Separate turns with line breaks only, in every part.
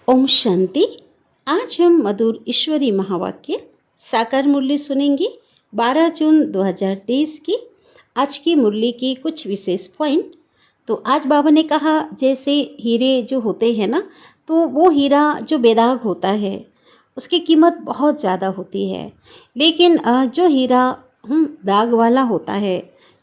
ओम शांति। आज हम मधुर ईश्वरी महावाक्य साकार मुरली सुनेंगे 12 जून 2023 की। आज की मुरली की कुछ विशेष पॉइंट। तो आज बाबा ने कहा जैसे हीरे जो होते हैं ना, तो वो हीरा जो बेदाग होता है उसकी कीमत बहुत ज़्यादा होती है, लेकिन जो हीरा दाग वाला होता है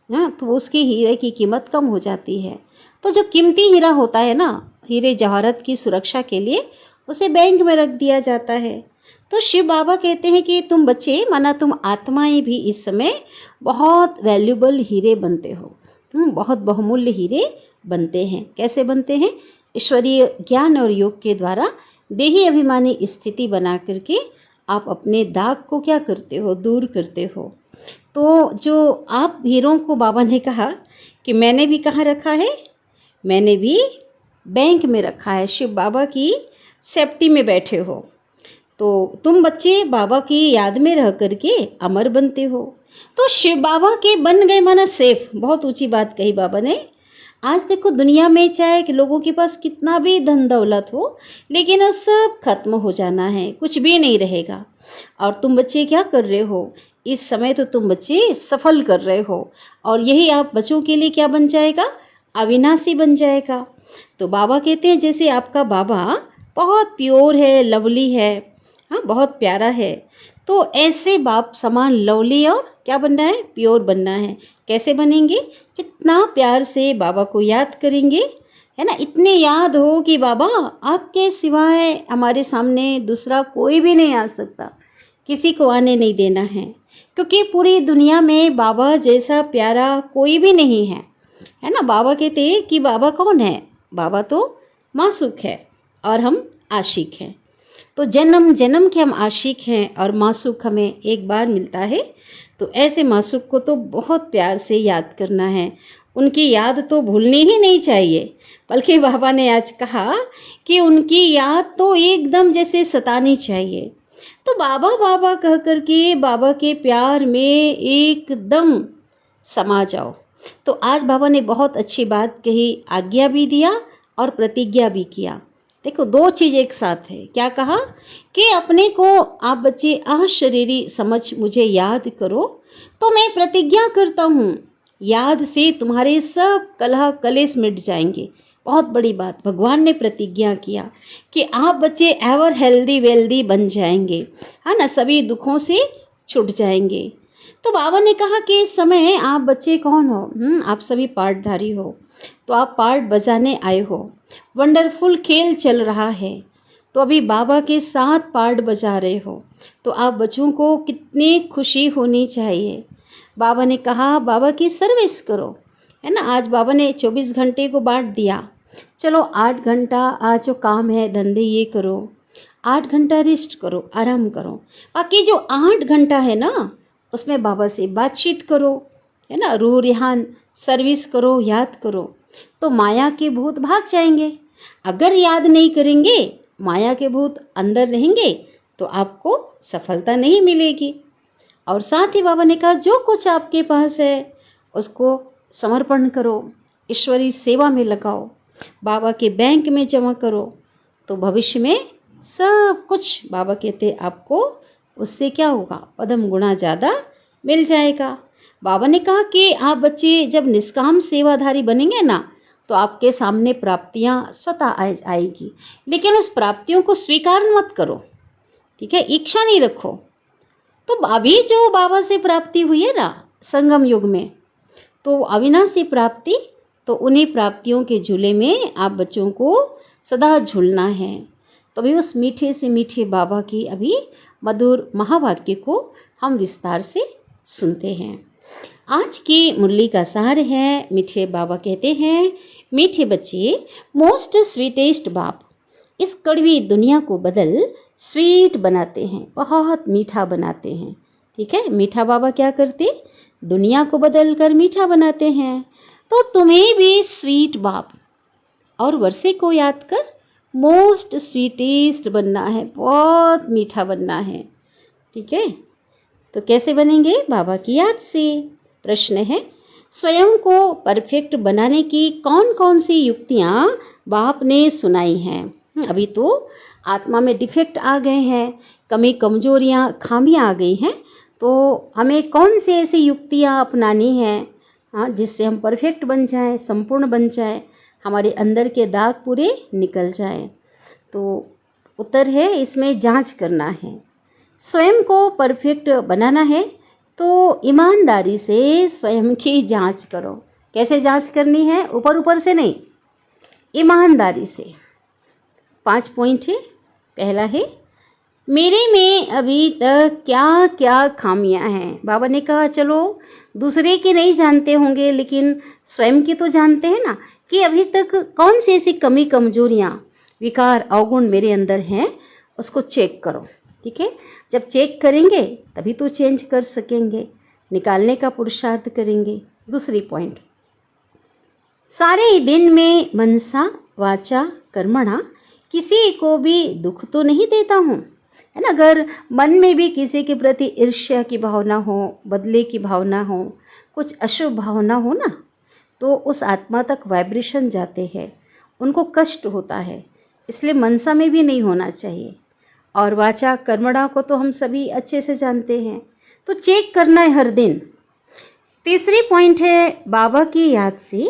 ना, तो उसकी हीरे की कीमत कम हो जाती है। तो जो कीमती हीरा होता है ना, हीरे जवाहरत की सुरक्षा के लिए उसे बैंक में रख दिया जाता है। तो शिव बाबा कहते हैं कि तुम बच्चे, माना तुम आत्माएं भी इस समय बहुत वैल्यूबल हीरे बनते हो। तुम बहुत बहुमूल्य हीरे बनते हैं। कैसे बनते हैं? ईश्वरीय ज्ञान और योग के द्वारा देही अभिमानी स्थिति बना करके आप अपने दाग को क्या करते हो? दूर करते हो। तो जो आप हीरों को बाबा ने कहा कि मैंने भी कहाँ रखा है? मैंने भी बैंक में रखा है। शिव बाबा की सेफ्टी में बैठे हो। तो तुम बच्चे बाबा की याद में रह करके अमर बनते हो। तो शिव बाबा के बन गए माना सेफ। बहुत ऊंची बात कही बाबा ने। आज देखो दुनिया में चाहे कि लोगों के पास कितना भी धन दौलत हो, लेकिन अब सब खत्म हो जाना है, कुछ भी नहीं रहेगा। और तुम बच्चे क्या कर रहे हो? इस समय तो तुम बच्चे सफल कर रहे हो, और यही आप बच्चों के लिए क्या बन जाएगा? अविनाशी बन जाएगा। तो बाबा कहते हैं जैसे आपका बाबा बहुत प्योर है, लवली है, हाँ बहुत प्यारा है, तो ऐसे बाप समान लवली और क्या बनना है? प्योर बनना है। कैसे बनेंगे? जितना प्यार से बाबा को याद करेंगे, है ना, इतने याद हो कि बाबा आपके सिवाय हमारे सामने दूसरा कोई भी नहीं आ सकता, किसी को आने नहीं देना है, क्योंकि पूरी दुनिया में बाबा जैसा प्यारा कोई भी नहीं है ना। बाबा कहते हैं कि बाबा कौन है? बाबा तो मासूक है और हम आशिक हैं। तो जन्म जन्म के हम आशिक हैं और मासूक हमें एक बार मिलता है। तो ऐसे मासूक को तो बहुत प्यार से याद करना है, उनकी याद तो भूलनी ही नहीं चाहिए। बल्कि बाबा ने आज कहा कि उनकी याद तो एकदम जैसे सतानी चाहिए। तो बाबा बाबा कह करके बाबा के प्यार में एकदम समा जाओ। तो आज बाबा ने बहुत अच्छी बात कही, आज्ञा भी दिया और प्रतिज्ञा भी किया। देखो दो चीज एक साथ है। क्या कहा? कि अपने को आप बच्चे अशरीरी समझ मुझे याद करो, तो मैं प्रतिज्ञा करता हूँ याद से तुम्हारे सब कलह कलेश मिट जाएंगे। बहुत बड़ी बात भगवान ने प्रतिज्ञा किया कि आप बच्चे एवर हेल्दी वेल्दी बन जाएंगे, है ना, सभी दुखों से छूट जाएंगे। तो बाबा ने कहा कि इस समय आप बच्चे कौन हो? आप सभी पाठधारी हो। तो आप पाठ बजाने आए हो। वंडरफुल खेल चल रहा है, तो अभी बाबा के साथ पाठ बजा रहे हो। तो आप बच्चों को कितनी खुशी होनी चाहिए। बाबा ने कहा बाबा की सर्विस करो, है ना। आज बाबा ने 24 घंटे को बांट दिया। चलो 8 घंटा आज जो काम है धंधे ये करो, 8 घंटा रेस्ट करो, आराम करो। बाकी जो 8 घंटा है ना, उसमें बाबा से बातचीत करो, है ना, रूह रिहान सर्विस करो, याद करो। तो माया के भूत भाग जाएंगे। अगर याद नहीं करेंगे, माया के भूत अंदर रहेंगे, तो आपको सफलता नहीं मिलेगी। और साथ ही बाबा ने कहा जो कुछ आपके पास है उसको समर्पण करो, ईश्वरी सेवा में लगाओ, बाबा के बैंक में जमा करो। तो भविष्य में सब कुछ बाबा कहते आपको उससे क्या होगा? पदम गुना ज़्यादा मिल जाएगा। बाबा ने कहा कि आप बच्चे जब निष्काम सेवाधारी बनेंगे ना, तो आपके सामने प्राप्तियां स्वतः आएगी, लेकिन उस प्राप्तियों को स्वीकार मत करो, ठीक है, इच्छा नहीं रखो। तो अभी जो बाबा से प्राप्ति हुई है ना संगम युग में, तो अविनाशी प्राप्ति, तो उन्हीं प्राप्तियों के झूले में आप बच्चों को सदा झूलना है। तो अभी उस मीठे से मीठे बाबा की अभी मधुर महावाक्य को हम विस्तार से सुनते हैं। आज की मुरली का सार है, मीठे बाबा कहते हैं, मीठे बच्चे, मोस्ट स्वीटेस्ट बाप इस कड़वी दुनिया को बदल स्वीट बनाते हैं, बहुत मीठा बनाते हैं। ठीक है, मीठा बाबा क्या करते? दुनिया को बदल कर मीठा बनाते हैं। तो तुम्हें भी स्वीट बाप और वर्षे को याद कर मोस्ट स्वीटेस्ट बनना है, बहुत मीठा बनना है। ठीक है, तो कैसे बनेंगे? बाबा की याद से। प्रश्न है, स्वयं को परफेक्ट बनाने की कौन कौन सी युक्तियां बाप ने सुनाई हैं? अभी तो आत्मा में डिफेक्ट आ गए हैं, कमी कमजोरियाँ खामियाँ आ गई हैं, तो हमें कौन सी ऐसी युक्तियाँ अपनानी हैं, हाँ, जिससे हम परफेक्ट बन जाएं, संपूर्ण बन जाएं, हमारे अंदर के दाग पूरे निकल जाएं। तो उत्तर है इसमें जांच करना है। स्वयं को परफेक्ट बनाना है तो ईमानदारी से स्वयं की जांच करो। कैसे जांच करनी है? ऊपर ऊपर से नहीं, ईमानदारी से। 5 पॉइंट है। पहला है, मेरे में अभी तक क्या क्या खामियां हैं। बाबा ने कहा चलो दूसरे की नहीं जानते होंगे लेकिन स्वयं की तो जानते हैं ना, कि अभी तक कौन सी ऐसी कमी कमजोरियां, विकार, अवगुण मेरे अंदर हैं, उसको चेक करो। ठीक है, जब चेक करेंगे तभी तो चेंज कर सकेंगे, निकालने का पुरुषार्थ करेंगे। दूसरी पॉइंट, सारे दिन में मनसा वाचा कर्मणा किसी को भी दुख तो नहीं देता हूँ, है ना। अगर मन में भी किसी के प्रति ईर्ष्या की भावना हो, बदले की भावना हो, कुछ अशुभ भावना हो ना, तो उस आत्मा तक वाइब्रेशन जाते हैं, उनको कष्ट होता है, इसलिए मनसा में भी नहीं होना चाहिए। और वाचा कर्मणा को तो हम सभी अच्छे से जानते हैं, तो चेक करना है हर दिन। तीसरी पॉइंट है, बाबा की याद से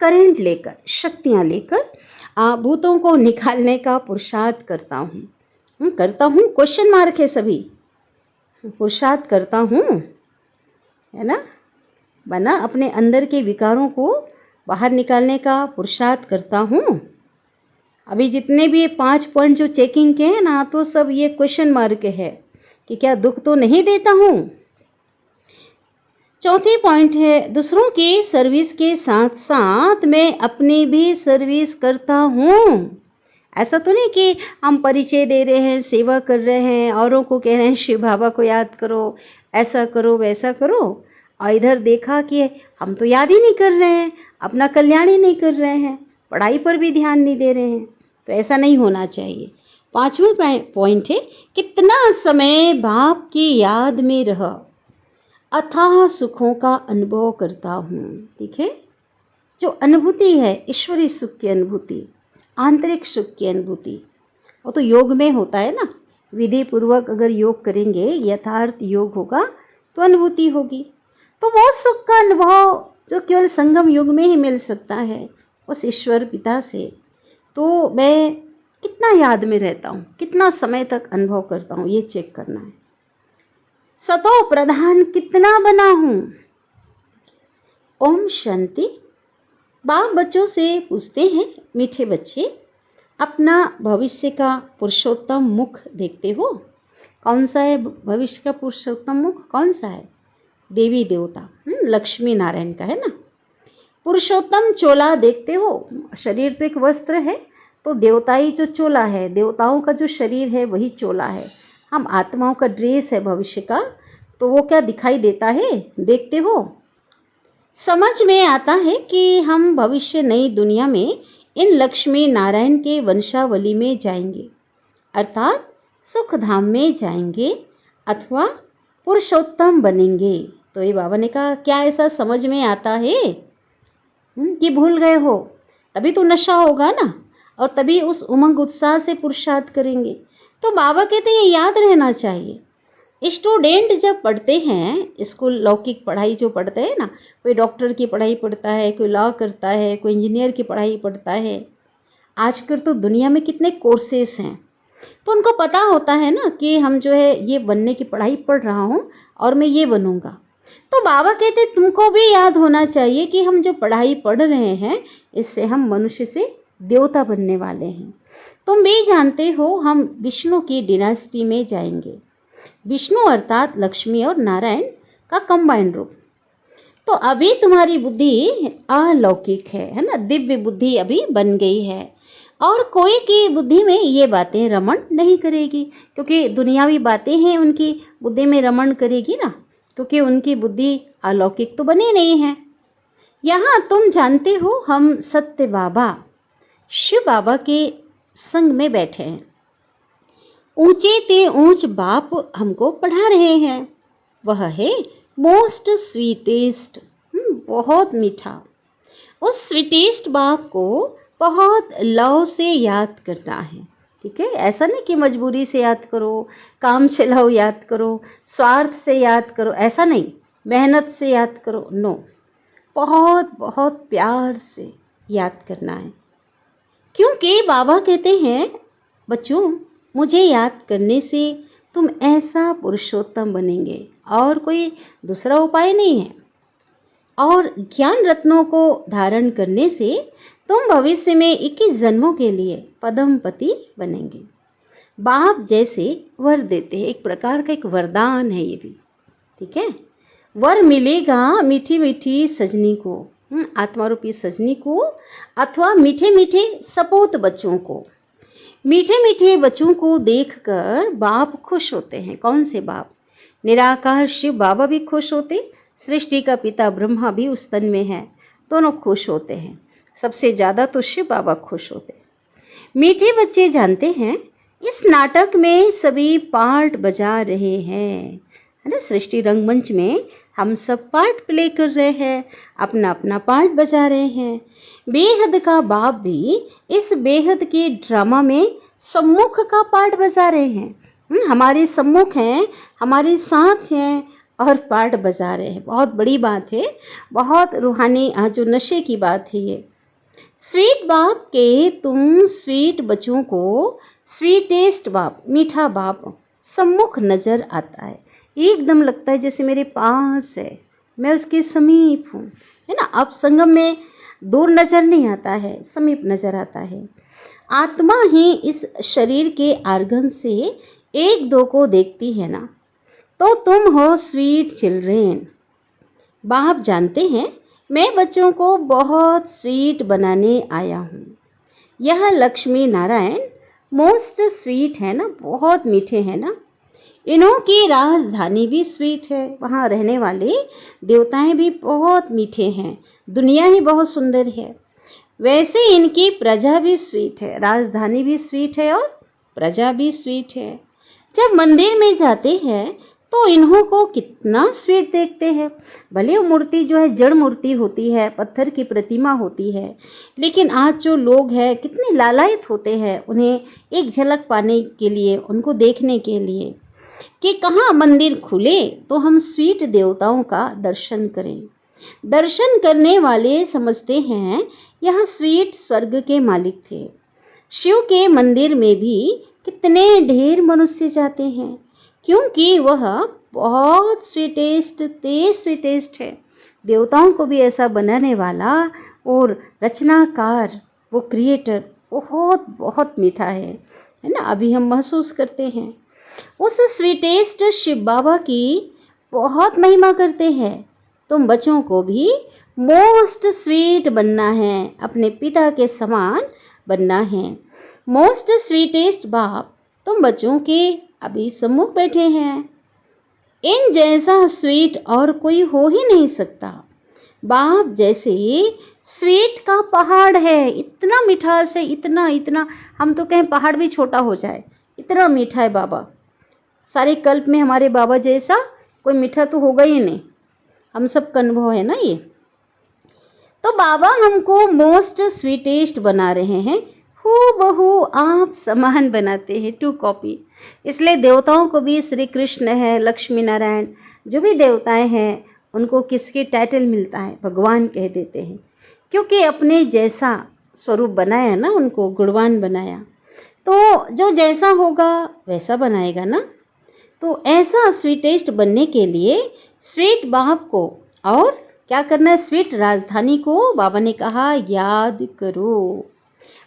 करंट लेकर, शक्तियाँ लेकर भूतों को निकालने का पुरुषार्थ करता हूँ। करता हूँ, क्वेश्चन मार्क है सभी, पुरुषार्थ करता हूँ, है ना। बना अपने अंदर के विकारों को बाहर निकालने का पुरुषार्थ करता हूँ। अभी जितने भी 5 पॉइंट जो चेकिंग के हैं ना, तो सब ये क्वेश्चन मार्क है कि क्या दुख तो नहीं देता हूँ। चौथी पॉइंट है, दूसरों की सर्विस के साथ साथ मैं अपनी भी सर्विस करता हूँ। ऐसा तो नहीं कि हम परिचय दे रहे हैं, सेवा कर रहे हैं, औरों को कह रहे हैं शिव बाबा को याद करो, ऐसा करो, वैसा करो, और इधर देखा कि हम तो याद ही नहीं कर रहे हैं, अपना कल्याण ही नहीं कर रहे हैं, पढ़ाई पर भी ध्यान नहीं दे रहे हैं। तो ऐसा नहीं होना चाहिए। 5वां पॉइंट है, कितना समय बाप की याद में रह अथाह सुखों का अनुभव करता हूँ। ठीक है, जो अनुभूति है ईश्वरीय सुख की अनुभूति, आंतरिक सुख की अनुभूति, वो तो योग में होता है ना। विधि पूर्वक अगर योग करेंगे, यथार्थ योग होगा तो अनुभूति होगी। तो वो सुख का अनुभव जो केवल संगम युग में ही मिल सकता है उस ईश्वर पिता से, तो मैं कितना याद में रहता हूँ, कितना समय तक अनुभव करता हूँ, ये चेक करना है। सतो प्रधान कितना बना हूँ। ओम शांति। बाप बच्चों से पूछते हैं, मीठे बच्चे, अपना भविष्य का पुरुषोत्तम मुख देखते हो? कौन सा है भविष्य का पुरुषोत्तम मुख? कौन सा है? देवी देवता, लक्ष्मी नारायण का है ना। पुरुषोत्तम चोला देखते हो? शरीर तो एक वस्त्र है, तो देवता ही जो चोला है, देवताओं का जो शरीर है वही चोला है। हम आत्माओं का ड्रेस है भविष्य का, तो वो क्या दिखाई देता है, देखते हो। समझ में आता है कि हम भविष्य नई दुनिया में इन लक्ष्मी नारायण के वंशावली में जाएंगे, अर्थात सुख धाम में जाएंगे अथवा पुरुषोत्तम बनेंगे। तो ये बाबा ने कहा, क्या ऐसा समझ में आता है कि भूल गए हो? तभी तो नशा होगा ना, और तभी उस उमंग उत्साह से पुरुषार्थ करेंगे। तो बाबा कहते ये याद रहना चाहिए। स्टूडेंट जब पढ़ते हैं स्कूल, लौकिक पढ़ाई जो पढ़ते हैं ना, कोई डॉक्टर की पढ़ाई पढ़ता है, कोई लॉ करता है, कोई इंजीनियर की पढ़ाई पढ़ता है। आजकल तो दुनिया में कितने कोर्सेस हैं, तो उनको पता होता है ना कि हम जो है ये बनने की पढ़ाई पढ़ रहा हूँ और मैं ये बनूंगा। तो बाबा कहते तुमको भी याद होना चाहिए कि हम जो पढ़ाई पढ़ रहे हैं इससे हम मनुष्य से देवता बनने वाले हैं। तुम भी जानते हो हम विष्णु की डिनास्टी में जाएंगे। विष्णु अर्थात लक्ष्मी और नारायण का कंबाइंड रूप। तो अभी तुम्हारी बुद्धि अलौकिक है ना, दिव्य बुद्धि अभी बन गई है, और कोई की बुद्धि में ये बातें रमण नहीं करेगी, क्योंकि दुनियावी बातें हैं उनकी बुद्धि में रमण करेगी ना, क्योंकि उनकी बुद्धि अलौकिक तो बनी नहीं है। यहाँ तुम जानते हो हम सत्य बाबा शिव बाबा के संग में बैठे हैं। ऊंचे ते ऊंच बाप हमको पढ़ा रहे हैं, वह है मोस्ट स्वीटेस्ट, बहुत मीठा। उस स्वीटेस्ट बाप को बहुत लव से याद करना है। ठीक है, ऐसा नहीं कि मजबूरी से याद करो, काम चलाओ याद करो, स्वार्थ से याद करो, ऐसा नहीं, मेहनत से याद करो, नो, बहुत बहुत प्यार से याद करना है। क्योंकि बाबा कहते हैं बच्चों, मुझे याद करने से तुम ऐसा पुरुषोत्तम बनेंगे और कोई दूसरा उपाय नहीं है। और ज्ञान रत्नों को धारण करने से तुम भविष्य में 21 जन्मों के लिए पद्मपति बनेंगे। बाप जैसे वर देते हैं, एक प्रकार का एक वरदान है ये भी। ठीक है, वर मिलेगा मीठी मीठी सजनी को, आत्मा रूपी सजनी को, अथवा मीठे मीठे सपूत बच्चों को। मीठे मीठे बच्चों को देखकर बाप खुश होते हैं। कौन से बाप? निराकार शिव बाबा भी खुश होते, सृष्टि का पिता ब्रह्मा भी उस तन में है, दोनों खुश होते हैं। सबसे ज़्यादा तो शिव बाबा खुश होते हैं। मीठे बच्चे जानते हैं इस नाटक में सभी पार्ट बजा रहे हैं, है ना। सृष्टि रंगमंच में हम सब पार्ट प्ले कर रहे हैं, अपना अपना पार्ट बजा रहे हैं। बेहद का बाप भी इस बेहद के ड्रामा में सम्मुख का पार्ट बजा रहे हैं। हमारे सम्मुख हैं, हमारे साथ हैं और पार्ट बजा रहे हैं। बहुत बड़ी बात है, बहुत रूहानी जो नशे की बात है ये। स्वीट बाप के तुम स्वीट बच्चों को स्वीटेस्ट बाप, मीठा बाप सम्मुख नजर आता है। एकदम लगता है जैसे मेरे पास है, मैं उसके समीप हूँ, है ना। अब संगम में दूर नजर नहीं आता है, समीप नजर आता है। आत्मा ही इस शरीर के आर्गन से एक दो को देखती है ना, तो तुम हो स्वीट चिल्ड्रेन। बाप जानते हैं मैं बच्चों को बहुत स्वीट बनाने आया हूँ। यह लक्ष्मी नारायण मोस्ट स्वीट है ना, बहुत मीठे हैं ना। इन्हों की राजधानी भी स्वीट है, वहाँ रहने वाले देवताएं भी बहुत मीठे हैं, दुनिया ही बहुत सुंदर है। वैसे इनकी प्रजा भी स्वीट है, राजधानी भी स्वीट है और प्रजा भी स्वीट है। जब मंदिर में जाते हैं तो इन्हों को कितना स्वीट देखते हैं। भले वो मूर्ति जो है जड़ मूर्ति होती है, पत्थर की प्रतिमा होती है, लेकिन आज जो लोग हैं कितने लालायित होते हैं उन्हें एक झलक पाने के लिए, उनको देखने के लिए कि कहाँ मंदिर खुले तो हम स्वीट देवताओं का दर्शन करें। दर्शन करने वाले समझते हैं यह स्वीट स्वर्ग के मालिक थे। शिव के मंदिर में भी कितने ढेर मनुष्य जाते हैं, क्योंकि वह बहुत स्वीटेस्ट स्वीटेस्ट है। देवताओं को भी ऐसा बनाने वाला और रचनाकार, वो क्रिएटर बहुत बहुत मीठा है ना। अभी हम महसूस करते हैं उस स्वीटेस्ट शिव बाबा की बहुत महिमा करते हैं। तुम बच्चों को भी मोस्ट स्वीट बनना है, अपने पिता के समान बनना है। मोस्ट स्वीटेस्ट बाप तुम बच्चों के अभी सम्मुख बैठे हैं। इन जैसा स्वीट और कोई हो ही नहीं सकता। बाप जैसे स्वीट का पहाड़ है, इतना मिठास है, इतना इतना, हम तो कहें पहाड़ भी छोटा हो जाए, इतना मीठा है बाबा। सारे कल्प में हमारे बाबा जैसा कोई मीठा तो होगा ही नहीं, हम सब का अनुभव है ना ये। तो बाबा हमको मोस्ट स्वीटेस्ट बना रहे हैं, हूबहू आप समान बनाते हैं, टू कॉपी। इसलिए देवताओं को भी श्री कृष्ण है, लक्ष्मी नारायण, जो भी देवताएं हैं उनको किसकी टाइटल मिलता है? भगवान कह देते हैं, क्योंकि अपने जैसा स्वरूप बनाया ना, उनको गुणवान बनाया। तो जो जैसा होगा वैसा बनाएगा ना। तो ऐसा स्वीटेस्ट बनने के लिए स्वीट बाप को और क्या करना है? स्वीट राजधानी को बाबा ने कहा याद करो।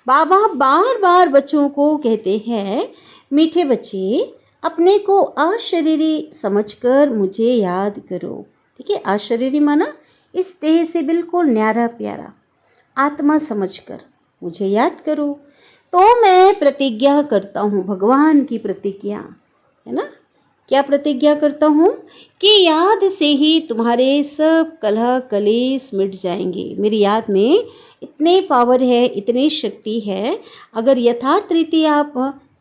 बाबा बार बार बच्चों को कहते हैं, मीठे बच्चे अपने को अशरीरी समझकर मुझे याद करो। ठीक है, अशरीरी माना इस देह से बिल्कुल न्यारा प्यारा, आत्मा समझकर मुझे याद करो। तो मैं प्रतिज्ञा करता हूँ, भगवान की प्रतिज्ञा है ना। क्या प्रतिज्ञा करता हूँ? कि याद से ही तुम्हारे सब कलह कलेश मिट जाएंगे। मेरी याद में इतने पावर है, इतनी शक्ति है। अगर यथार्थ रीति आप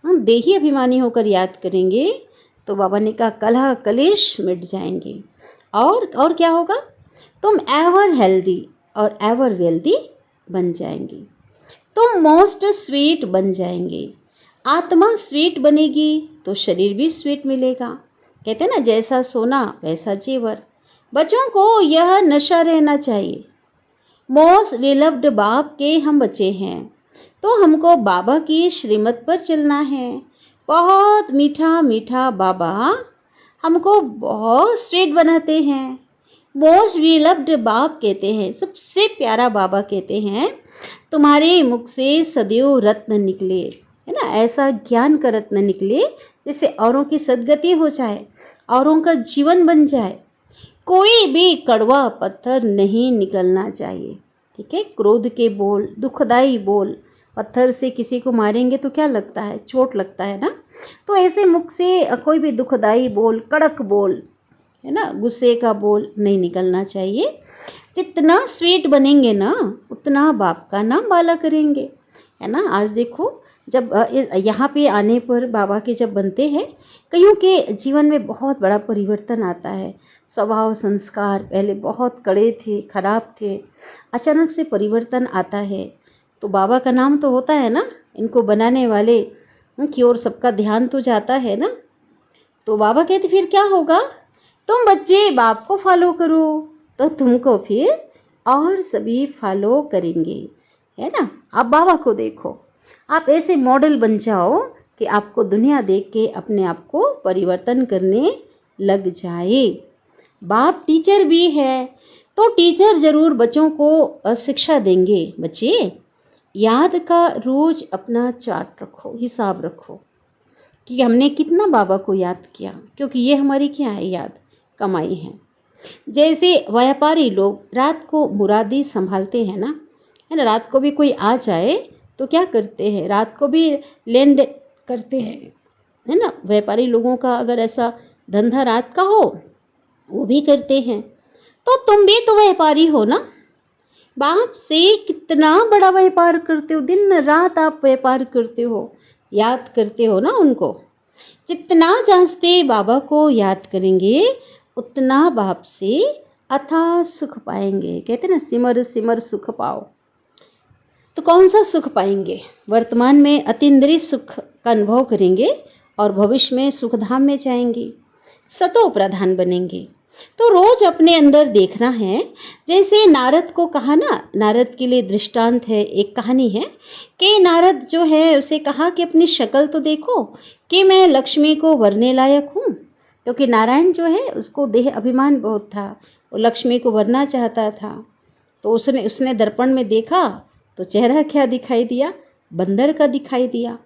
देही अभिमानी होकर याद करेंगे तो बाबा ने कहा कलह कलेश मिट जाएंगे। और क्या होगा? तुम एवर हेल्दी और एवर वेल्दी बन जाएंगे। तो तुम मोस्ट स्वीट बन जाएंगे। आत्मा स्वीट बनेगी तो शरीर भी स्वीट मिलेगा। कहते हैं ना, जैसा सोना वैसा जेवर। बच्चों को यह नशा रहना चाहिए। मोस्ट विलव्ड बाप के हम बच्चे हैं, तो हमको बाबा की श्रीमत पर चलना है। बहुत मीठा मीठा बाबा हमको बहुत स्वीट बनाते हैं। मोस्ट विलव्ड बाप कहते हैं, सबसे प्यारा बाबा कहते हैं, तुम्हारे मुख से सदैव रत्न निकले, है ना, ऐसा ज्ञान का रत्न निकले जिससे औरों की सद्गति हो जाए, औरों का जीवन बन जाए। कोई भी कड़वा पत्थर नहीं निकलना चाहिए। ठीक है, क्रोध के बोल, दुखदाई बोल, पत्थर से किसी को मारेंगे तो क्या लगता है, चोट लगता है ना। तो ऐसे मुख से कोई भी दुखदाई बोल, कड़क बोल, है ना, गुस्से का बोल नहीं निकलना चाहिए। जितना स्वीट बनेंगे ना उतना बाप का नाम बाला करेंगे, है ना। आज देखो, जब यहाँ पे आने पर बाबा के जब बनते हैं, कईयों के जीवन में बहुत बड़ा परिवर्तन आता है। स्वभाव संस्कार पहले बहुत कड़े थे, खराब थे, अचानक से परिवर्तन आता है। तो बाबा का नाम तो होता है ना, इनको बनाने वाले की ओर सबका ध्यान तो जाता है ना। तो बाबा कहते फिर क्या होगा, तुम बच्चे बाप को फॉलो करो तो तुमको फिर और सभी फॉलो करेंगे, है ना। आप बाबा को देखो, आप ऐसे मॉडल बन जाओ कि आपको दुनिया देख के अपने आप को परिवर्तन करने लग जाए। बाप टीचर भी है, तो टीचर जरूर बच्चों को शिक्षा देंगे। बच्चे याद का रोज अपना चार्ट रखो, हिसाब रखो कि हमने कितना बाबा को याद किया, क्योंकि ये हमारी क्या है, याद कमाई है। जैसे व्यापारी लोग रात को मुरादी संभालते हैं ना, है ना, रात को भी कोई आ जाए तो क्या करते हैं, रात को भी लेन देन करते हैं, है ना। व्यापारी लोगों का अगर ऐसा धंधा रात का हो, वो भी करते हैं। तो तुम भी तो व्यापारी हो ना, बाप से कितना बड़ा व्यापार करते हो, दिन रात आप व्यापार करते हो, याद करते हो ना उनको। जितना जास्ते बाबा को याद करेंगे उतना बाप से अथाह सुख पाएंगे। कहते ना, सिमर सिमर सुख पाओ। तो कौन सा सुख पाएंगे, वर्तमान में अतीन्द्रिय सुख का अनुभव करेंगे और भविष्य में सुखधाम में जाएंगे, सतो प्रधान बनेंगे। तो रोज अपने अंदर देखना है। जैसे नारद को कहा ना, नारद के लिए दृष्टांत है, एक कहानी है कि नारद जो है उसे कहा कि अपनी शक्ल तो देखो कि मैं लक्ष्मी को वरने लायक हूँ, क्योंकि नारायण जो है उसको देह अभिमान बहुत था, वो लक्ष्मी को वरना चाहता था। तो उसने दर्पण में देखा तो चेहरा क्या दिखाई दिया, बंदर का दिखाई दिया।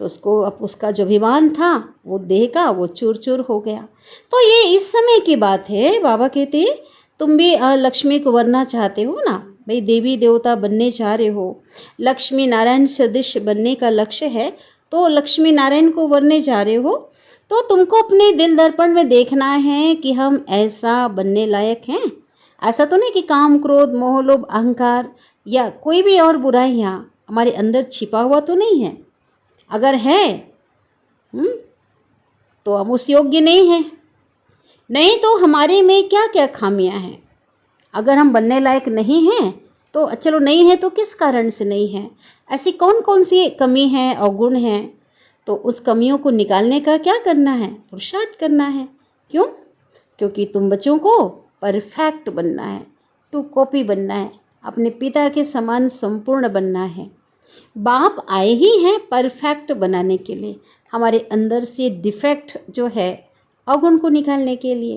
तो उसको अब उसका जो अभिमान था वो देह का, वो चूर चूर हो गया। तो ये इस समय की बात है। बाबा कहते तुम भी लक्ष्मी को वरना चाहते हो ना, भाई देवी देवता बनने चाह रहे हो, लक्ष्मी नारायण सदृश बनने का लक्ष्य है, तो लक्ष्मी नारायण को वरने जा रहे हो, तो तुमको अपने दिल दर्पण में देखना है कि हम ऐसा बनने लायक हैं। ऐसा तो नहीं कि काम क्रोध मोह लोभ अहंकार या कोई भी और बुराइयां हमारे अंदर छिपा हुआ तो नहीं है। अगर है तो हम उस योग्य नहीं हैं। नहीं तो हमारे में क्या क्या खामियां हैं। अगर हम बनने लायक नहीं हैं तो चलो नहीं है तो किस कारण से नहीं है, ऐसी कौन कौन सी कमी है, अवगुण है, तो उस कमियों को निकालने का क्या करना है, पुरुषार्थ करना है। क्यों? क्योंकि तुम बच्चों को परफेक्ट बनना है, टू कॉपी बनना है, अपने पिता के समान संपूर्ण बनना है। बाप आए ही हैं परफेक्ट बनाने के लिए, हमारे अंदर से डिफेक्ट जो है अवगुण को निकालने के लिए।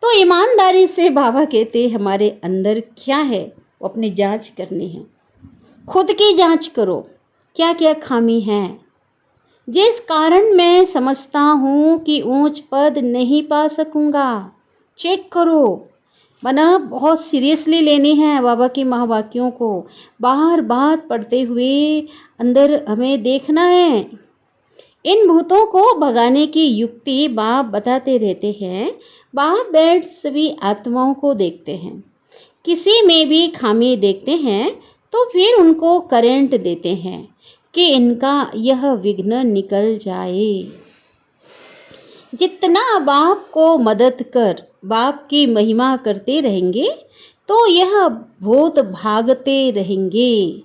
तो ईमानदारी से बाबा कहते हमारे अंदर क्या है वो अपनी जांच करनी है। खुद की जांच करो, क्या क्या खामी है, जिस कारण मैं समझता हूँ कि ऊंच पद नहीं पा सकूँगा, चेक करो। मना बहुत सीरियसली लेनी है बाबा की महावाक्यों को, बार बार पढ़ते हुए अंदर हमें देखना है। इन भूतों को भगाने की युक्ति बाप बताते रहते हैं। बाप बैठ सभी आत्माओं को देखते हैं, किसी में भी खामी देखते हैं तो फिर उनको करंट देते हैं कि इनका यह विघ्न निकल जाए। जितना बाप को मदद कर बाप की महिमा करते रहेंगे तो यह भूत भागते रहेंगे।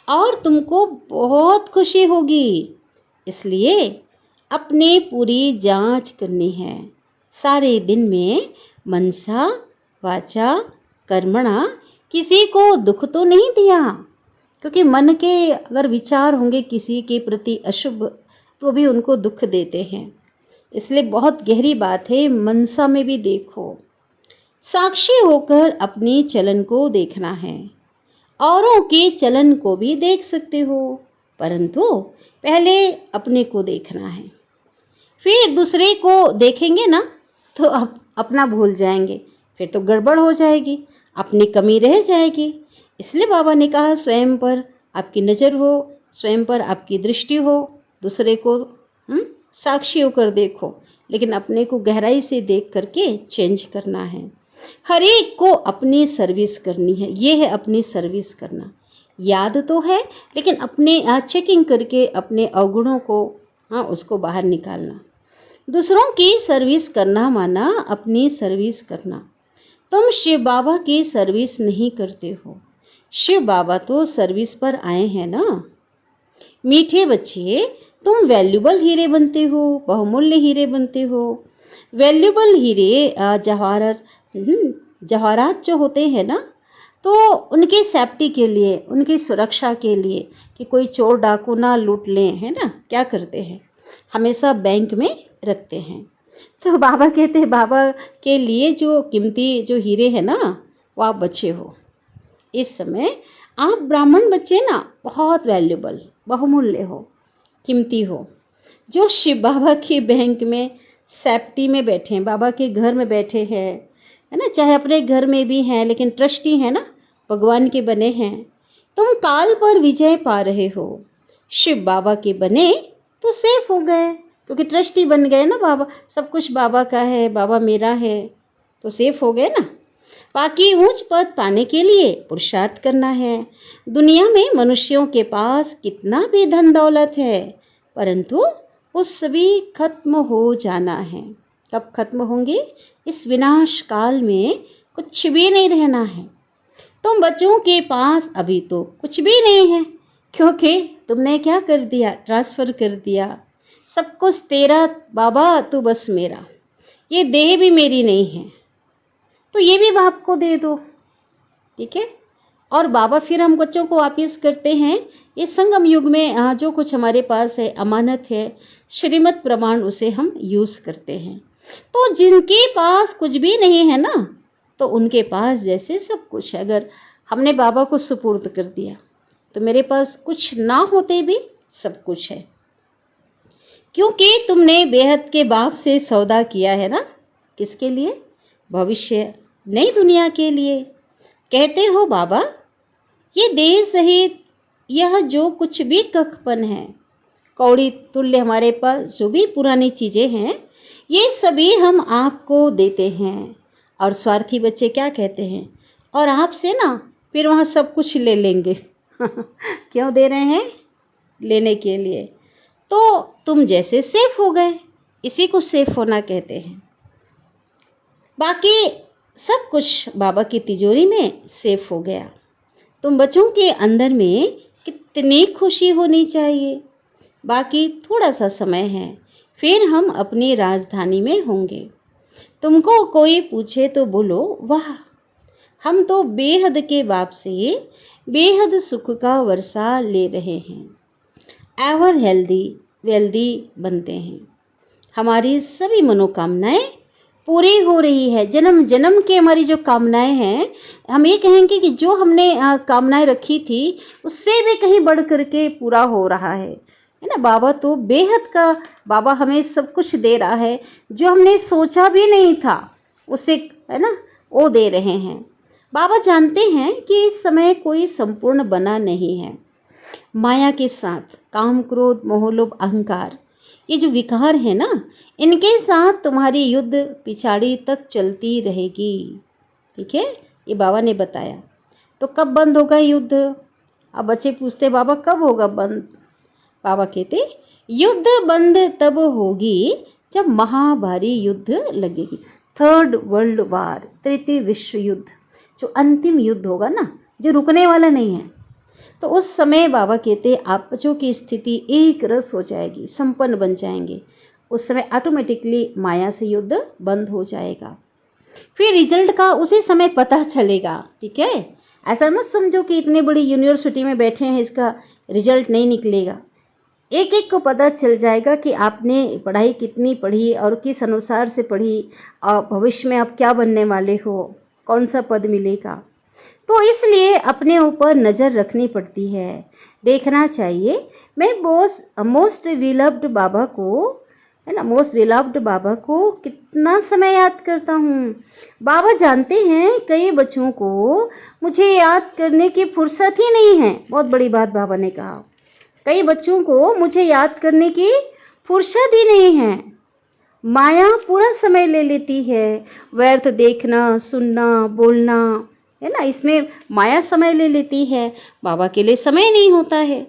और तुमको बहुत खुशी होगी। इसलिए अपनी पूरी जांच करनी है। सारे दिन में मनसा वाचा कर्मणा किसी को दुख तो नहीं दिया, क्योंकि मन के अगर विचार होंगे किसी के प्रति अशुभ तो भी उनको दुख देते हैं। इसलिए बहुत गहरी बात है, मनसा में भी देखो। साक्षी होकर अपनी चलन को देखना है। औरों के चलन को भी देख सकते हो, परंतु पहले अपने को देखना है। फिर दूसरे को देखेंगे ना तो अपना भूल जाएंगे, फिर तो गड़बड़ हो जाएगी, अपनी कमी रह जाएगी। इसलिए बाबा ने कहा स्वयं पर आपकी नज़र हो, स्वयं पर आपकी दृष्टि हो, दूसरे को साक्षी होकर देखो, लेकिन अपने को गहराई से देख करके चेंज करना है। हर एक को अपनी सर्विस करनी है, ये है अपनी सर्विस करना। याद तो है, लेकिन अपने चेकिंग करके अपने अवगुणों को उसको बाहर निकालना। दूसरों की सर्विस करना माना अपनी सर्विस करना। तुम शिव बाबा की सर्विस नहीं करते हो, शिव बाबा तो सर्विस पर आए हैं ना। मीठे बच्चे, तुम वैल्यूबल हीरे बनते हो, बहुमूल्य हीरे बनते हो। वैल्यूबल हीरे जवाहरात जो होते हैं ना, तो उनकी सेफ्टी के लिए, उनकी सुरक्षा के लिए कि कोई चोर डाकू ना लूट लें, है ना, क्या करते हैं, हमेशा बैंक में रखते हैं। तो बाबा कहते हैं बाबा के लिए जो कीमती जो हीरे हैं ना, वो आप बच्चे हो। इस समय आप ब्राह्मण बच्चे ना बहुत वैल्यूबल, बहुमूल्य हो, कीमती हो, जो शिव बाबा की बैंक में सेफ्टी में बैठे हैं, बाबा के घर में बैठे हैं, है ना, चाहे अपने घर में भी हैं लेकिन ट्रस्टी है ना, भगवान के बने हैं। तुम काल पर विजय पा रहे हो, शिव बाबा के बने तो सेफ हो गए, क्योंकि ट्रस्टी बन गए ना, बाबा सब कुछ बाबा का है, बाबा मेरा है, तो सेफ हो गए ना। बाकी ऊंच पद पाने के लिए पुरुषार्थ करना है। दुनिया में मनुष्यों के पास कितना भी धन दौलत है, परंतु वो सभी खत्म हो जाना है। कब खत्म होंगे? इस विनाश काल में कुछ भी नहीं रहना है। तुम बच्चों के पास अभी तो कुछ भी नहीं है, क्योंकि तुमने क्या कर दिया, ट्रांसफ़र कर दिया। सब कुछ तेरा बाबा, तू बस मेरा। ये देह भी मेरी नहीं है, तो ये भी बाप को दे दो, ठीक है। और बाबा फिर हम बच्चों को वापिस करते हैं। इस संगम युग में जो कुछ हमारे पास है, अमानत है, श्रीमत प्रमाण, उसे हम यूज़ करते हैं। तो जिनके पास कुछ भी नहीं है ना, तो उनके पास जैसे सब कुछ है। अगर हमने बाबा को सुपुर्द कर दिया तो मेरे पास कुछ ना होते भी सब कुछ है, क्योंकि तुमने बेहद के बाप से सौदा किया है ना। किसके लिए? भविष्य, नई दुनिया के लिए। कहते हो बाबा ये देह सहित यह जो कुछ भी कखपन है, कौड़ी तुल्य हमारे पास जो भी पुरानी चीज़ें हैं, ये सभी हम आपको देते हैं। और स्वार्थी बच्चे क्या कहते हैं, और आपसे ना फिर वहाँ सब कुछ ले लेंगे। क्यों दे रहे हैं? लेने के लिए। तो तुम जैसे सेफ हो गए, इसी को सेफ होना कहते हैं। बाकी सब कुछ बाबा की तिजोरी में सेफ हो गया। तुम बच्चों के अंदर में कितनी खुशी होनी चाहिए। बाकी थोड़ा सा समय है, फिर हम अपनी राजधानी में होंगे। तुमको कोई पूछे तो बोलो वाह, हम तो बेहद के बाप से बेहद सुख का वर्षा ले रहे हैं। एवर हेल्दी वेल्दी बनते हैं। हमारी सभी मनोकामनाएं पूरी हो रही है। जन्म जन्म की हमारी जो कामनाएं हैं, हम ये कहेंगे कि जो हमने कामनाएं रखी थी उससे भी कहीं बढ़ करके पूरा हो रहा है ना। बाबा तो बेहद का, बाबा हमें सब कुछ दे रहा है, जो हमने सोचा भी नहीं था उसे, है ना, वो दे रहे हैं। बाबा जानते हैं कि इस समय कोई संपूर्ण बना नहीं है। माया के साथ काम, क्रोध, मोह, लोभ, अहंकार, ये जो विकार है ना, इनके साथ तुम्हारी युद्ध पिछाड़ी तक चलती रहेगी, ठीक है। ये बाबा ने बताया। तो कब बंद होगा युद्ध? अब बच्चे पूछते बाबा कब होगा बंद? बाबा कहते युद्ध बंद तब होगी जब महाभारी युद्ध लगेगी। थर्ड वर्ल्ड वार, तृतीय विश्व युद्ध, जो अंतिम युद्ध होगा ना, जो रुकने वाला नहीं है। तो उस समय बाबा कहते आप बच्चों की स्थिति एक रस हो जाएगी, संपन्न बन जाएंगे। उस समय ऑटोमेटिकली माया से युद्ध बंद हो जाएगा। फिर रिजल्ट का उसी समय पता चलेगा, ठीक है। ऐसा मत समझो कि इतनी बड़ी यूनिवर्सिटी में बैठे हैं इसका रिजल्ट नहीं निकलेगा। एक एक को पता चल जाएगा कि आपने पढ़ाई कितनी पढ़ी और किस अनुसार से पढ़ी, और भविष्य में आप क्या बनने वाले हो, कौन सा पद मिलेगा। तो इसलिए अपने ऊपर नज़र रखनी पड़ती है, देखना चाहिए। मैं मोस्ट विलव्ड बाबा को, है ना, मोस्ट विलव्ड बाबा को कितना समय याद करता हूँ। बाबा जानते हैं कई बच्चों को मुझे याद करने की फुर्सत ही नहीं है। बहुत बड़ी बात बाबा ने कहा, कई बच्चों को मुझे याद करने की फुर्सत ही नहीं है। माया पूरा समय ले लेती है, व्यर्थ देखना, सुनना, बोलना, है ना, इसमें माया समय ले लेती है। बाबा के लिए समय नहीं होता है।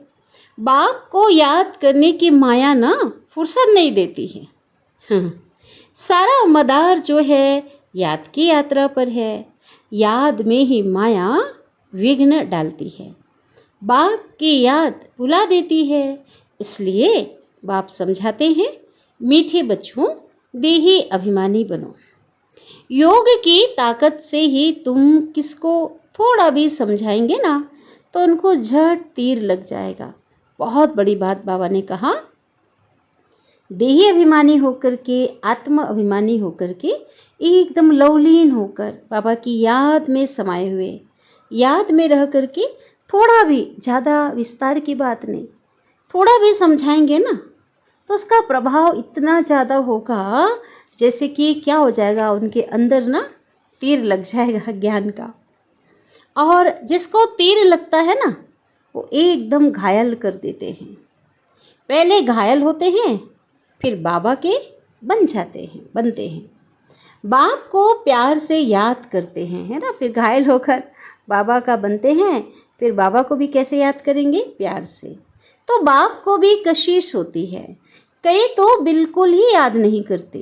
बाप को याद करने की माया ना फुर्सत नहीं देती है। सारा मदार जो है याद की यात्रा पर है। याद में ही माया विघ्न डालती है, बाप की याद भुला देती है। इसलिए बाप समझाते हैं, मीठे बच्चों देही अभिमानी बनो। योग की ताकत से ही तुम किसको थोड़ा भी समझाएंगे ना तो उनको झट तीर लग जाएगा। बहुत बड़ी बात बाबा ने कहा, देही अभिमानी होकर के, आत्म अभिमानी होकर के, एकदम लवलीन होकर बाबा की याद में समाये हुए, याद में रह करके थोड़ा भी, ज़्यादा विस्तार की बात नहीं, थोड़ा भी समझाएंगे ना तो उसका प्रभाव इतना ज़्यादा होगा जैसे कि क्या हो जाएगा, उनके अंदर ना तीर लग जाएगा ज्ञान का। और जिसको तीर लगता है ना वो एकदम घायल कर देते हैं। पहले घायल होते हैं फिर बाबा के बनते हैं। बाप को प्यार से याद करते हैं, है ना, फिर घायल होकर बाबा का बनते हैं। फिर बाबा को भी कैसे याद करेंगे, प्यार से। तो बाप को भी कशिश होती है। कई तो बिल्कुल ही याद नहीं करते,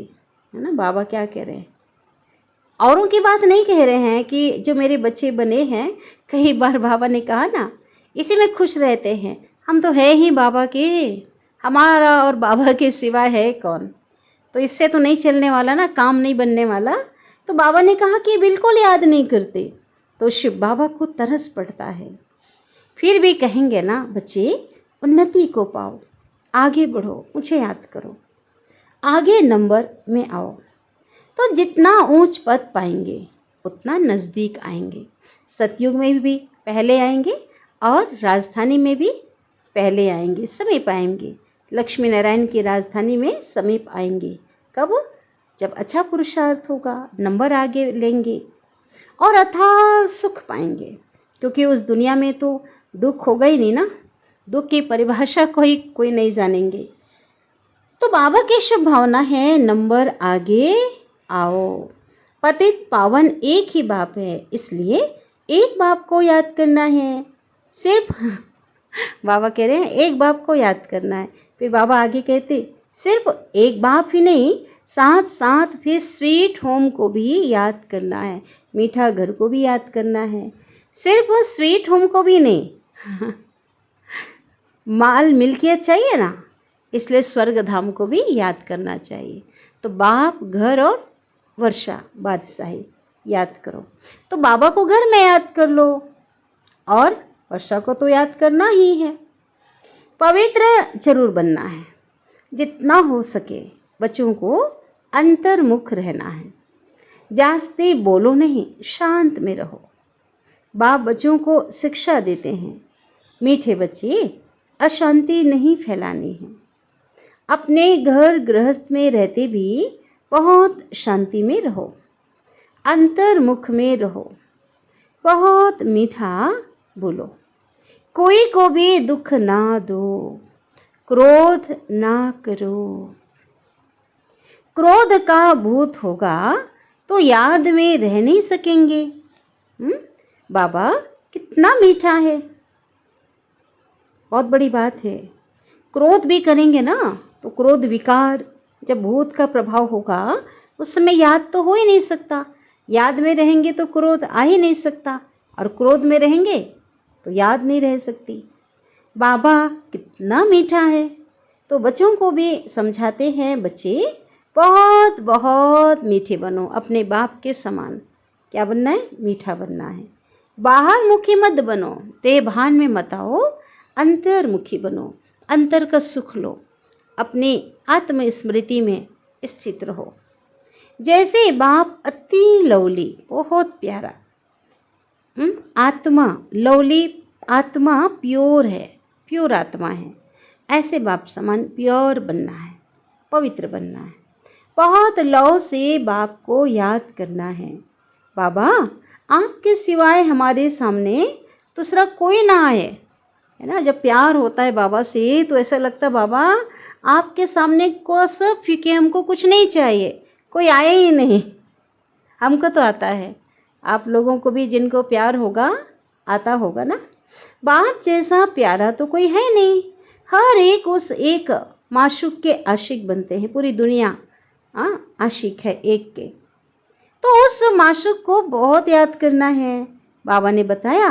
है ना। बाबा क्या कह रहे हैं, औरों की बात नहीं कह रहे हैं कि जो मेरे बच्चे बने हैं, कई बार बाबा ने कहा ना, इसी में खुश रहते हैं। हम तो है ही बाबा के, हमारा और बाबा के सिवा है कौन। तो इससे तो नहीं चलने वाला ना, काम नहीं बनने वाला। तो बाबा ने कहा कि बिल्कुल याद नहीं करते। तो शिव बाबा को तरस पड़ता है। फिर भी कहेंगे ना, बच्चे उन्नति को पाओ, आगे बढ़ो, मुझे याद करो, आगे नंबर में आओ। तो जितना ऊंच पद पाएंगे उतना नज़दीक आएंगे। सतयुग में भी पहले आएंगे और राजधानी में भी पहले आएंगे, समीप आएंगे। लक्ष्मी नारायण की राजधानी में समीप आएंगे। कब, जब अच्छा पुरुषार्थ होगा, नंबर आगे लेंगे और अथाह सुख पाएंगे। क्योंकि उस दुनिया में तो दुख होगा ही नहीं ना, दुख की परिभाषा कोई नहीं जानेंगे। तो बाबा की शुभ भावना है, नंबर आगे आओ। पतित पावन एक ही बाप है, इसलिए एक बाप को याद करना है। सिर्फ बाबा कह रहे हैं एक बाप को याद करना है। फिर बाबा आगे कहते, सिर्फ एक बाप ही नहीं, साथ साथ फिर स्वीट होम को भी याद करना है, मीठा घर को भी याद करना है। सिर्फ स्वीट होम को भी नहीं, माल मिल्कियत चाहिए ना, इसलिए स्वर्ग धाम को भी याद करना चाहिए। तो बाप, घर और वर्षा बादशाही याद करो। तो बाबा को घर में याद कर लो और वर्षा को तो याद करना ही है। पवित्र जरूर बनना है। जितना हो सके बच्चों को अंतर्मुख रहना है। जास्ती बोलो नहीं, शांत में रहो। बाप बच्चों को शिक्षा देते हैं, मीठे बच्चे अशांति नहीं फैलानी है। अपने घर गृहस्थ में रहते भी बहुत शांति में रहो, अंतर्मुख में रहो, बहुत मीठा बोलो, कोई को भी दुख ना दो, क्रोध ना करो। क्रोध का भूत होगा तो याद में रह नहीं सकेंगे। बाबा कितना मीठा है, बहुत बड़ी बात है। क्रोध भी करेंगे ना तो क्रोध विकार, जब भूत का प्रभाव होगा उस समय याद तो हो ही नहीं सकता। याद में रहेंगे तो क्रोध आ ही नहीं सकता, और क्रोध में रहेंगे तो याद नहीं रह सकती। बाबा कितना मीठा है, तो बच्चों को भी समझाते हैं, बच्चे बहुत बहुत मीठे बनो, अपने बाप के समान। क्या बनना है? मीठा बनना है। बाहर मुखी मत बनो, देहभान में मत आओ, अंतर्मुखी बनो, अंतर का सुख लो, अपनी आत्म स्मृति में स्थित रहो। जैसे बाप अति लवली, बहुत प्यारा, आत्मा लवली, आत्मा प्योर है, प्योर आत्मा है, ऐसे बाप समान प्योर बनना है, पवित्र बनना है। बहुत लव से बाप को याद करना है। बाबा आपके सिवाय हमारे सामने दूसरा कोई ना आए, है ना। जब प्यार होता है बाबा से तो ऐसा लगता है बाबा आपके सामने को सब फीके, हमको कुछ नहीं चाहिए, कोई आए ही नहीं। हमको तो आता है, आप लोगों को भी जिनको प्यार होगा आता होगा ना। बाप जैसा प्यारा तो कोई है नहीं। हर एक उस एक माशूक के आशिक बनते हैं, पूरी दुनिया आशिक है एक के। तो उस माशूक को बहुत याद करना है। बाबा ने बताया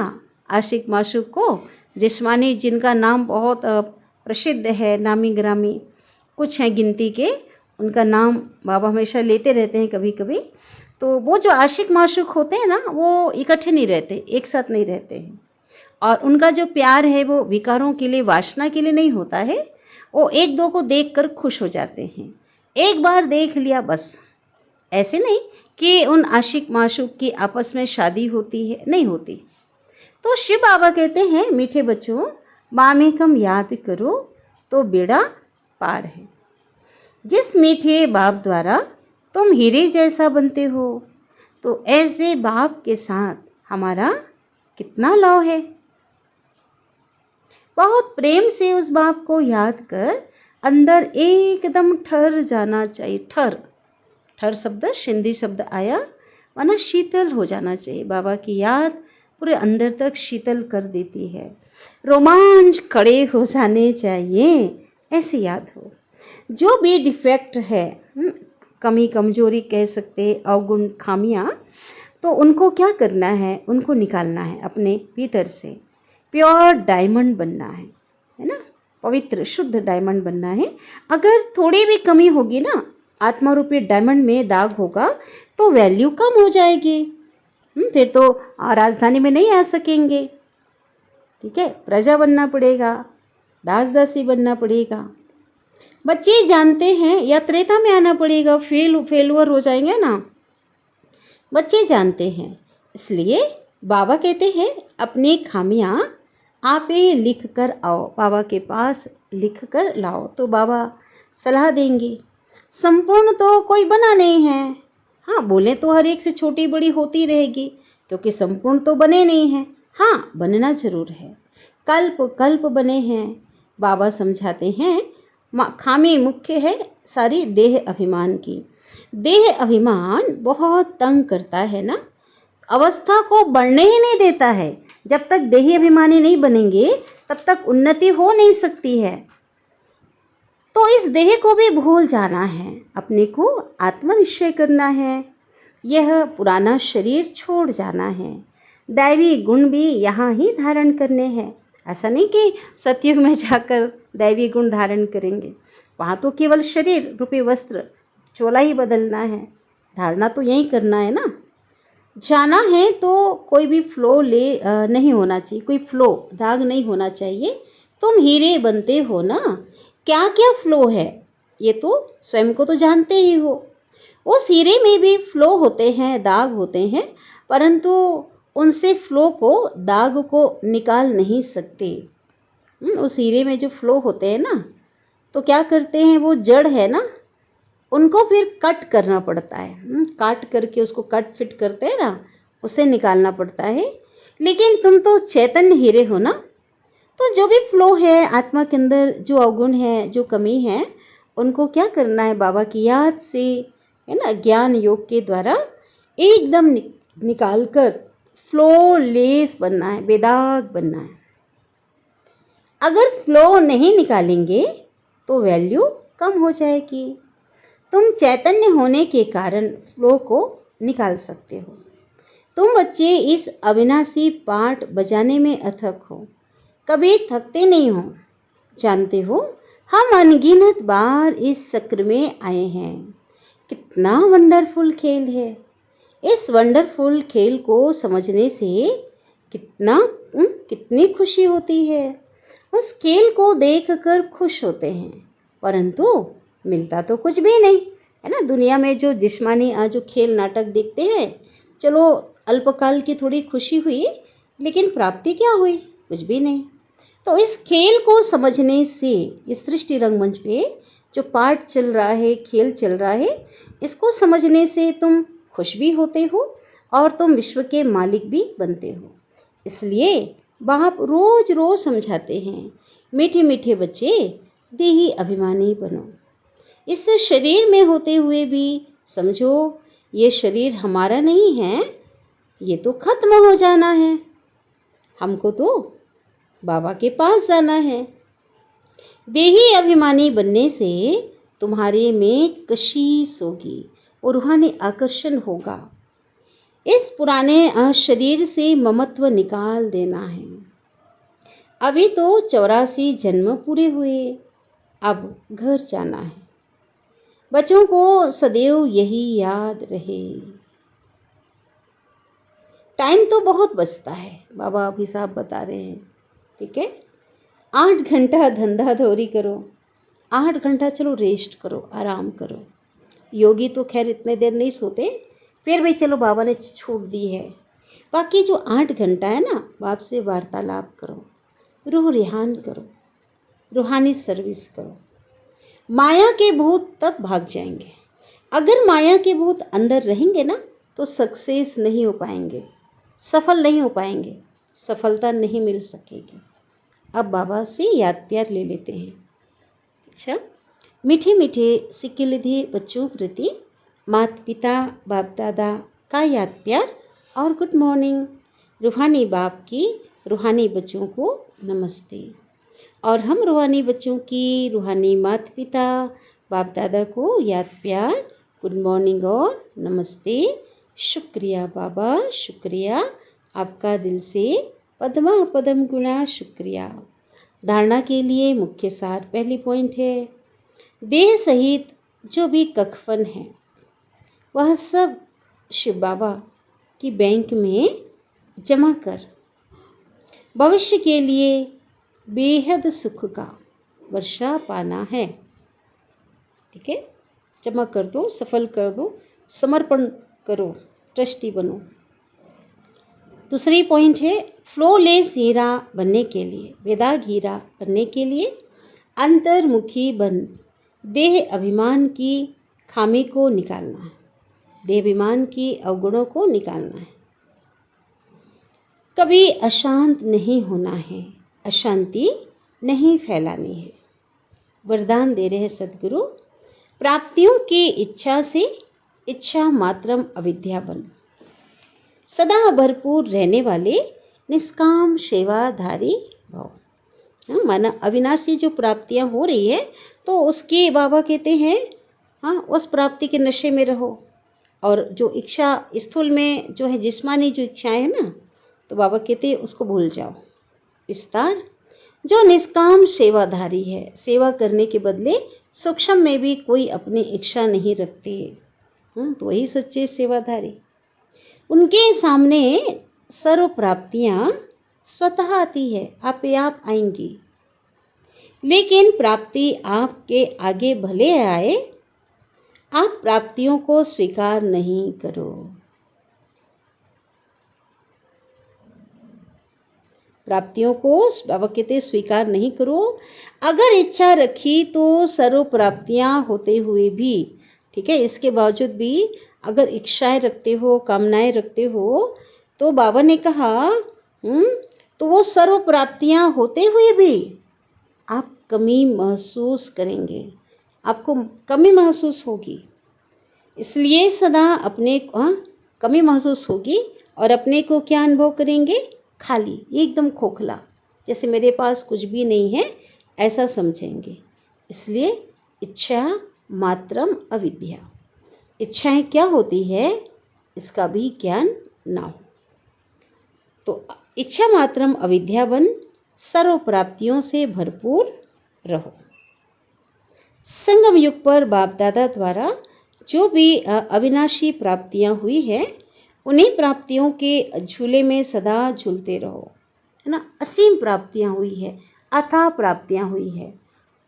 आशिक माशूक को, जिस्मानी जिनका नाम बहुत प्रसिद्ध है, नामी ग्रामी कुछ हैं गिनती के, उनका नाम बाबा हमेशा लेते रहते हैं कभी कभी। तो वो जो आशिक माशूक होते हैं ना, वो इकट्ठे नहीं रहते, एक साथ नहीं रहते हैं। और उनका जो प्यार है वो विकारों के लिए, वासना के लिए नहीं होता है। वो एक दो को देखकर खुश हो जाते हैं, एक बार देख लिया बस। ऐसे नहीं कि उन आशिक माशूक की आपस में शादी होती है, नहीं होती। तो शिव बाबा कहते हैं, मीठे बच्चों मामेकम याद करो तो बेड़ा पार है। जिस मीठे बाप द्वारा तुम हीरे जैसा बनते हो, तो ऐसे बाप के साथ हमारा कितना लव है। बहुत प्रेम से उस बाप को याद कर अंदर एकदम ठहर जाना चाहिए। ठर शब्द सिंधी शब्द आया, माना शीतल हो जाना चाहिए। बाबा की याद पूरे अंदर तक शीतल कर देती है। रोमांच खड़े हो जाने चाहिए, ऐसी याद हो। जो भी डिफेक्ट है, कमी कमजोरी कह सकते, अवगुण खामियां, तो उनको क्या करना है, उनको निकालना है अपने भीतर से। प्योर डायमंड बनना है ना, पवित्र शुद्ध डायमंड बनना है। अगर थोड़ी भी कमी होगी ना, आत्मा रूपी डायमंड में दाग होगा, तो वैल्यू कम हो जाएगी। फिर तो राजधानी में नहीं आ सकेंगे। ठीक है, प्रजा बनना पड़ेगा, दास दासी बनना पड़ेगा। बच्चे जानते हैं या त्रेता में आना पड़ेगा, फेलुअर हो जाएंगे ना, बच्चे जानते हैं। इसलिए बाबा कहते हैं अपनी खामियां आप ही लिख कर आओ, बाबा के पास लिख कर लाओ, तो बाबा सलाह देंगे। संपूर्ण तो कोई बना नहीं है। हाँ, बोले तो हर एक से छोटी बड़ी होती रहेगी, क्योंकि संपूर्ण तो बने नहीं हैं। हाँ, बनना जरूर है, कल्प कल्प बने हैं। बाबा समझाते हैं खामी मुख्य है सारी देह अभिमान की। देह अभिमान बहुत तंग करता है ना, अवस्था को बढ़ने ही नहीं देता है। जब तक देही अभिमानी नहीं बनेंगे तब तक उन्नति हो नहीं सकती है। तो इस देह को भी भूल जाना है, अपने को आत्मनिश्चय करना है, यह पुराना शरीर छोड़ जाना है। दैवी गुण भी यहाँ ही धारण करने हैं। ऐसा नहीं कि सतयुग में जाकर दैवी गुण धारण करेंगे, वहाँ तो केवल शरीर रूपी वस्त्र चोला ही बदलना है, धारणा तो यही करना है ना। जाना है तो कोई भी फ्लो नहीं होना चाहिए, कोई फ्लो दाग नहीं होना चाहिए। तुम हीरे बनते हो ना, क्या क्या फ्लो है ये तो स्वयं को तो जानते ही हो। उस हीरे में भी फ्लो होते हैं, दाग होते हैं, परंतु उनसे फ्लो को, दाग को निकाल नहीं सकते। उस हीरे में जो फ्लो होते हैं ना, तो क्या करते हैं, वो जड़ है ना, उनको फिर कट करना पड़ता है। काट करके उसको कट फिट करते हैं ना, उसे निकालना पड़ता है। लेकिन तुम तो चैतन्य हीरे हो ना, तो जो भी फ्लो है आत्मा के अंदर, जो अवगुण है, जो कमी है, उनको क्या करना है, बाबा की याद से, है ना, ज्ञान योग के द्वारा एकदम निकाल कर फ्लोलेस बनना है, बेदाग बनना है। अगर फ्लो नहीं निकालेंगे तो वैल्यू कम हो जाएगी। तुम चैतन्य होने के कारण फ्लो को निकाल सकते हो। तुम बच्चे इस अविनाशी पाठ बजाने में अथक हो, कभी थकते नहीं हो। जानते हो, हम अनगिनत बार इस चक्र में आए हैं। कितना वंडरफुल खेल है। इस वंडरफुल खेल को समझने से कितनी खुशी होती है। उस खेल को देखकर खुश होते हैं, परंतु मिलता तो कुछ भी नहीं है ना। दुनिया में जो जिस्मानी जो खेल नाटक देखते हैं, चलो अल्पकाल की थोड़ी खुशी हुई, लेकिन प्राप्ति क्या हुई? कुछ भी नहीं। तो इस खेल को समझने से, इस सृष्टि रंगमंच पे जो पाठ चल रहा है, खेल चल रहा है, इसको समझने से तुम खुश भी होते हो और तुम विश्व के मालिक भी बनते हो। इसलिए बाप रोज रोज समझाते हैं, मीठे मीठे बच्चे देही अभिमानी बनो। इस शरीर में होते हुए भी समझो, ये शरीर हमारा नहीं है, ये तो खत्म हो जाना है। हमको तो बाबा के पास जाना है। देही अभिमानी बनने से तुम्हारे में कशीश होगी और रूहानी आकर्षण होगा। इस पुराने शरीर से ममत्व निकाल देना है। अभी तो 84 जन्म पूरे हुए, अब घर जाना है। बच्चों को सदैव यही याद रहे। टाइम तो बहुत बचता है, बाबा अभी साहब बता रहे हैं, ठीक है। 8 घंटा धंधा धोरी करो, 8 घंटा चलो रेस्ट करो, आराम करो। योगी तो खैर इतने देर नहीं सोते, फिर भी चलो बाबा ने छूट दी है। बाकी जो 8 घंटा है ना, बाप से वार्तालाप करो, रूह रिहान करो, रूहानी सर्विस करो। माया के भूत तब भाग जाएंगे। अगर माया के भूत अंदर रहेंगे ना, तो सक्सेस नहीं हो पाएंगे, सफल नहीं हो पाएंगे, सफलता नहीं मिल सकेगी। अब बाबा से याद प्यार ले लेते हैं। अच्छा, मीठे मीठे सिक्किलिधि बच्चों प्रति माता पिता बाप दादा का याद प्यार और गुड मॉर्निंग। रूहानी बाप की रूहानी बच्चों को नमस्ते। और हम रूहानी बच्चों की रूहानी माता पिता बाप दादा को याद प्यार, गुड मॉर्निंग और नमस्ते। शुक्रिया बाबा, शुक्रिया, आपका दिल से पद्मा पदम गुणा शुक्रिया। धारणा के लिए मुख्य सार, पहली पॉइंट है, देह सहित जो भी कफन है वह सब शिव बाबा की बैंक में जमा कर भविष्य के लिए बेहद सुख का वर्षा पाना है। ठीक है, जमा कर दो, सफल कर दो, समर्पण करो, ट्रस्टी बनो। दूसरी पॉइंट है, फ्लोलेस हीरा बनने के लिए, वेदाग हीरा बनने के लिए अंतर्मुखी बन देह अभिमान की खामी को निकालना है, देह अभिमान की अवगुणों को निकालना है। कभी अशांत नहीं होना है, अशांति नहीं फैलानी है। वरदान दे रहे हैं सद्गुरु, प्राप्तियों की इच्छा से इच्छा मात्रम अविद्या बन, सदा भरपूर रहने वाले निष्काम सेवाधारी भव। माना अविनाशी जो प्राप्तियां हो रही है, तो उसके बाबा कहते हैं उस प्राप्ति के नशे में रहो। और जो इच्छा स्थूल में जो है, जिस्मानी जो इच्छाएं है ना, तो बाबा कहते हैं उसको भूल जाओ। विस्तार, जो निष्काम सेवाधारी है, सेवा करने के बदले सूक्ष्म में भी कोई अपनी इच्छा नहीं रखते, तो वही सच्चे सेवाधारी। उनके सामने सर्व प्राप्तियां स्वतः आती है, आप आएंगी। लेकिन प्राप्ति आपके आगे भले आए, आप प्राप्तियों को स्वीकार नहीं करो। प्राप्तियों को बाबा कहते स्वीकार नहीं करो। अगर इच्छा रखी तो सर्व प्राप्तियां होते हुए भी, ठीक है, इसके बावजूद भी अगर इच्छाएं रखते हो, कामनाएं रखते हो, तो बाबा ने कहा तो वो सर्व प्राप्तियां होते हुए भी आप कमी महसूस करेंगे, आपको कमी महसूस होगी। इसलिए सदा अपने कमी महसूस होगी और अपने को क्या अनुभव करेंगे? खाली, एकदम खोखला, जैसे मेरे पास कुछ भी नहीं है, ऐसा समझेंगे। इसलिए इच्छा मात्रम अविद्या, इच्छाएं क्या होती है इसका भी ज्ञान ना हो। तो इच्छा मात्रम अविद्या बन सर्व प्राप्तियों से भरपूर रहो। संगम युग पर बाप दादा द्वारा जो भी अविनाशी प्राप्तियां हुई है, उन्हीं प्राप्तियों के झूले में सदा झूलते रहो, है ना। असीम प्राप्तियां हुई है, अथाह प्राप्तियां हुई है,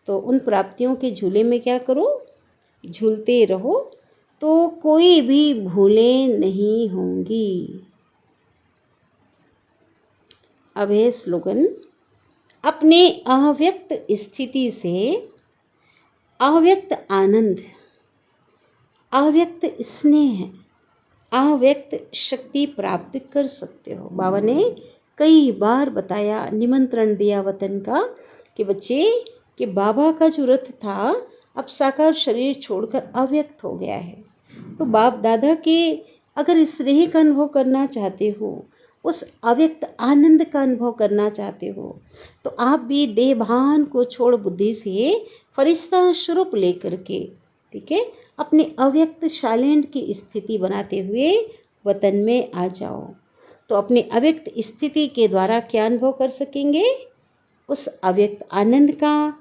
तो उन प्राप्तियों के झूले में क्या करो, झूलते रहो, तो कोई भी भूलें नहीं होंगी। अब है स्लोगन, अपने अव्यक्त स्थिति से अव्यक्त आनंद, अव्यक्त स्नेह, अव्यक्त शक्ति प्राप्त कर सकते हो। बाबा ने कई बार बताया, निमंत्रण दिया वतन का कि बच्चे कि बाबा का जो रथ था अब साकार शरीर छोड़कर अव्यक्त हो गया है। तो बाप दादा के अगर स्नेह का अनुभव करना चाहते हो, उस अव्यक्त आनंद का अनुभव करना चाहते हो, तो आप भी देहभान को छोड़ बुद्धि से फरिश्ता स्वरूप लेकर के, ठीक है, अपने अव्यक्त शालेंड की स्थिति बनाते हुए वतन में आ जाओ। तो अपने अव्यक्त स्थिति के द्वारा क्या अनुभव कर सकेंगे, उस अव्यक्त आनंद का,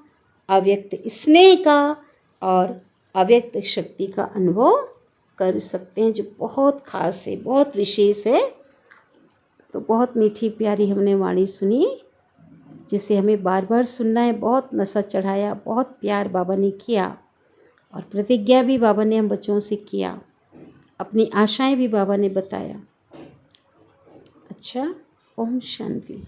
अव्यक्त स्नेह का और अव्यक्त शक्ति का अनुभव कर सकते हैं, जो बहुत खास है, बहुत विशेष है। तो बहुत मीठी प्यारी हमने वाणी सुनी, जिसे हमें बार बार सुनना है। बहुत नशा चढ़ाया, बहुत प्यार बाबा ने किया, और प्रतिज्ञा भी बाबा ने हम बच्चों से किया, अपनी आशाएं भी बाबा ने बताया। अच्छा, ओम शांति।